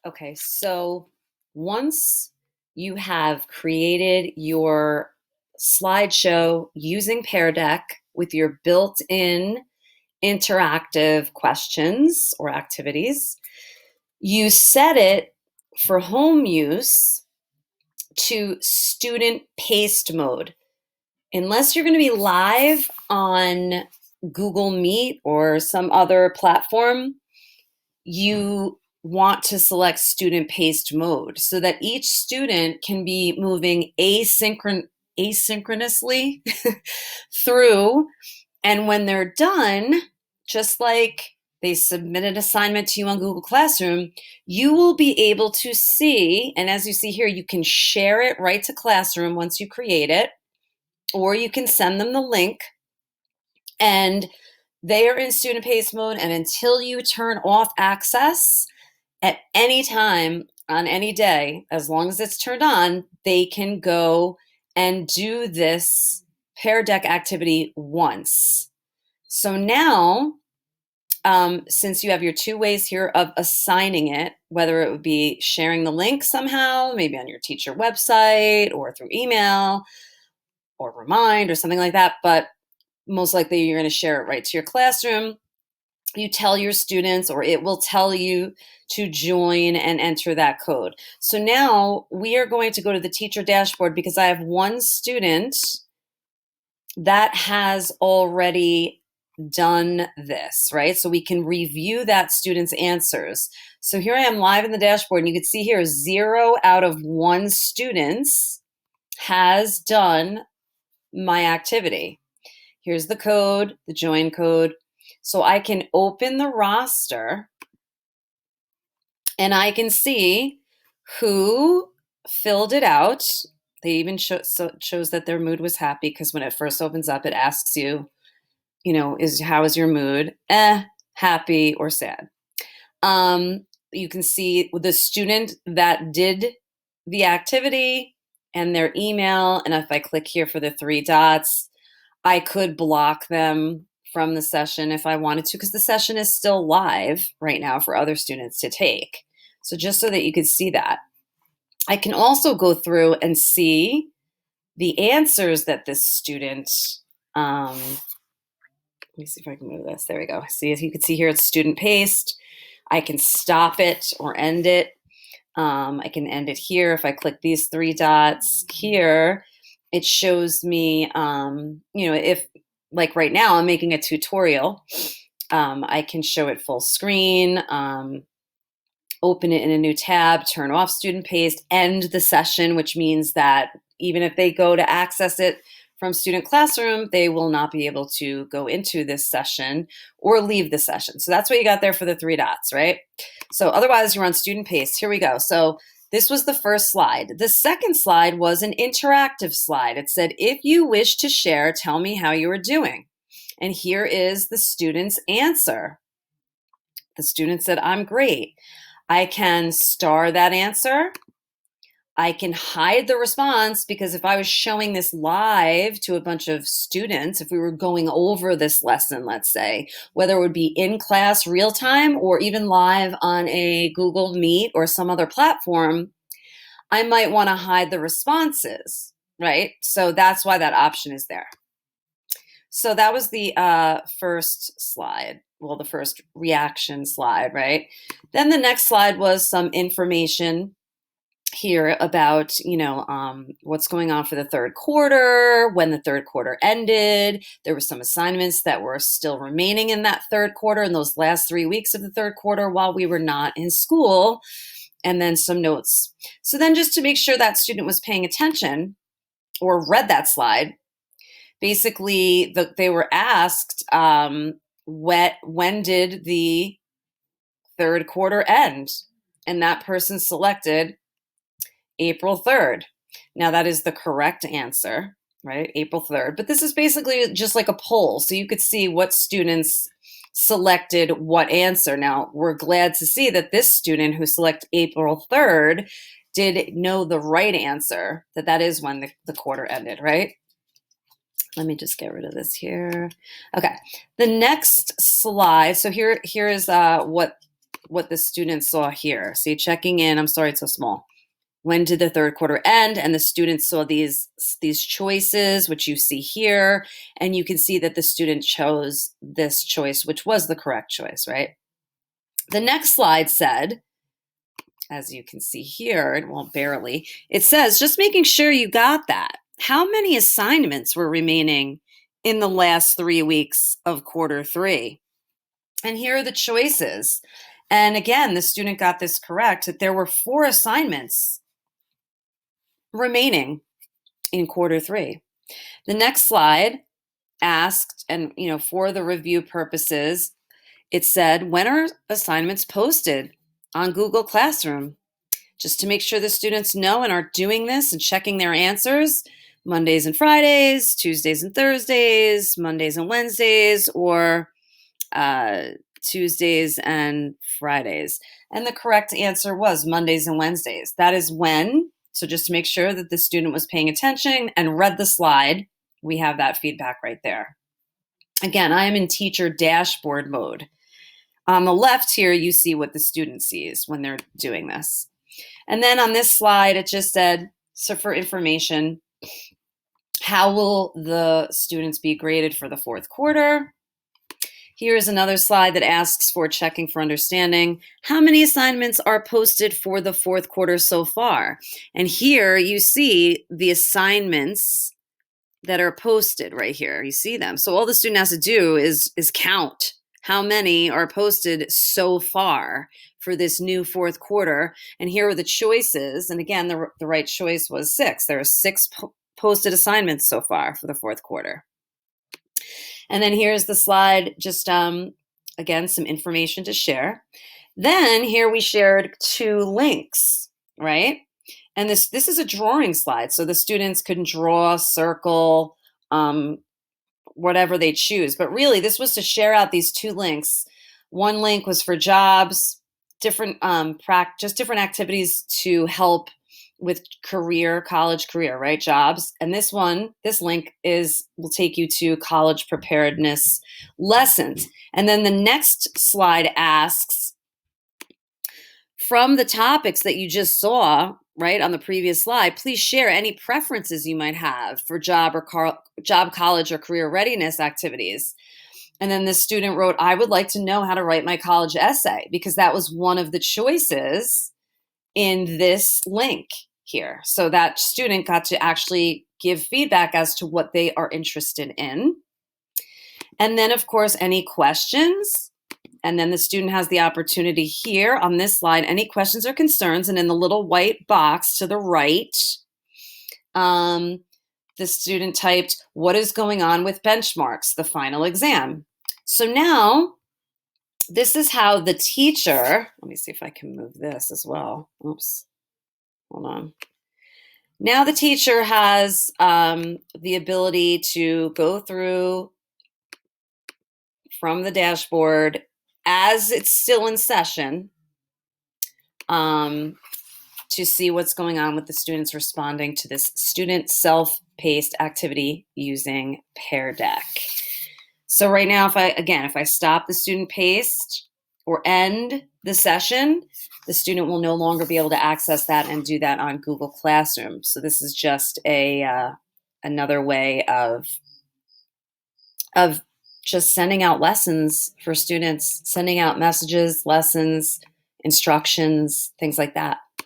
Okay, so once you have created your slideshow using Pear Deck with your built-in interactive questions or activities, you set it for home use to student paced mode. Unless you're going to be live on Google Meet or some other platform, you want to select student paced mode so that each student can be moving asynchronously through. And when they're done, just like they submit an assignment to you on Google Classroom, you will be able to see, and as you see here, you can share it right to Classroom once you create it, or you can send them the link and they are in student pace mode. And until you turn off access at any time on any day, as long as it's turned on, they can go and do this Pear Deck activity once. So now, since you have your two ways here of assigning it, whether it would be sharing the link somehow, maybe on your teacher website or through email or Remind or something like that, but most likely you're going to share it right to your classroom. You tell your students, or it will tell you to join and enter that code. So now we are going to go to the teacher dashboard because I have one student that has already done this, right? So we can review that student's answers. So here I am live in the dashboard, and you can see here 0 out of 1 students has done my activity. Here's the code, the join code. So I can open the roster and I can see who filled it out. They even shows that their mood was happy because when it first opens up, it asks you, how is your mood? Happy or sad. You can see the student that did the activity and their email. And if I click here for the 3 dots, I could block them from the session if I wanted to, because the session is still live right now for other students to take. So just so that you could see that. I can also go through and see the answers that this student, let me see if I can move this. There we go. See, as you can see here, it's student paced. I can stop it or end it. I can end it here. If I click these 3 dots here, it shows me, if like right now I'm making a tutorial, I can show it full screen, open it in a new tab, turn off student paced, end the session, which means that even if they go to access it from Student Classroom, they will not be able to go into this session or leave the session. So that's what you got there for the 3 dots, right? So otherwise you're on student pace. Here we go. So this was the first slide. The second slide was an interactive slide. It said, if you wish to share, tell me how you are doing. And here is the student's answer. The student said, I'm great. I can star that answer. I can hide the response because if I was showing this live to a bunch of students, if we were going over this lesson, let's say, whether it would be in class real time or even live on a Google Meet or some other platform, I might want to hide the responses, right? So that's why that option is there. So that was the first slide. Well, the first reaction slide, right? Then the next slide was some information here about, what's going on for the third quarter, when the third quarter ended. There were some assignments that were still remaining in that third quarter in those last 3 weeks of the third quarter while we were not in school, and then some notes. So then just to make sure that student was paying attention or read that slide, basically they were asked, when did the third quarter end? And that person selected April 3rd. Now that is the correct answer, right? April 3rd. But this is basically just like a poll. So you could see what students selected what answer. Now we're glad to see that this student who selected April 3rd did know the right answer, that is when the quarter ended, right? Let me just get rid of this here. Okay, the next slide. So here is what what the students saw here. See, checking in, I'm sorry it's so small. When did the third quarter end? And the students saw these choices, which you see here, and you can see that the student chose this choice, which was the correct choice, right? The next slide said, as you can see here, well, barely, it says, just making sure you got that. How many assignments were remaining in the last 3 weeks of quarter three? And here are the choices. And again, the student got this correct, that there were 4 assignments remaining in quarter three. The next slide asked, and for the review purposes, it said, when are assignments posted on Google Classroom? Just to make sure the students know and are doing this and checking their answers, Mondays and Fridays, Tuesdays and Thursdays, Mondays and Wednesdays, or Tuesdays and Fridays. And the correct answer was Mondays and Wednesdays. That is when. So just to make sure that the student was paying attention and read the slide, we have that feedback right there. Again, I am in teacher dashboard mode. On the left here, you see what the student sees when they're doing this. And then on this slide, it just said, so for information, how will the students be graded for the fourth quarter? Here is another slide that asks for checking for understanding. How many assignments are posted for the fourth quarter so far? And here you see the assignments that are posted right here. You see them. So all the student has to do is count how many are posted so far for this new fourth quarter. And here are the choices. And again, the right choice was 6. There are 6 posted assignments so far for the fourth quarter. And then here's the slide, just again, some information to share. Then here we shared 2 links, right? And this is a drawing slide, so the students can draw, circle, whatever they choose. But really, this was to share out these 2 links. One link was for jobs, different different activities to help with college career, right? Jobs. And this link will take you to college preparedness lessons. And then the next slide asks, from the topics that you just saw, right, on the previous slide, please share any preferences you might have for job, college, or career readiness activities. And then the student wrote, I would like to know how to write my college essay, because that was one of the choices in this link here. So that student got to actually give feedback as to what they are interested in. And then, of course, any questions. And then the student has the opportunity here on this slide, any questions or concerns. And in the little white box to the right, the student typed, what is going on with benchmarks, the final exam? So now, this is how the teacher, let me see if I can move this as well. Oops, hold on. Now the teacher has the ability to go through from the dashboard as it's still in session to see what's going on with the students responding to this student self-paced activity using Pear Deck. So right now, if I stop the student paced or end the session, the student will no longer be able to access that and do that on Google Classroom. So this is just another way of just sending out lessons for students, sending out messages, lessons, instructions, things like that.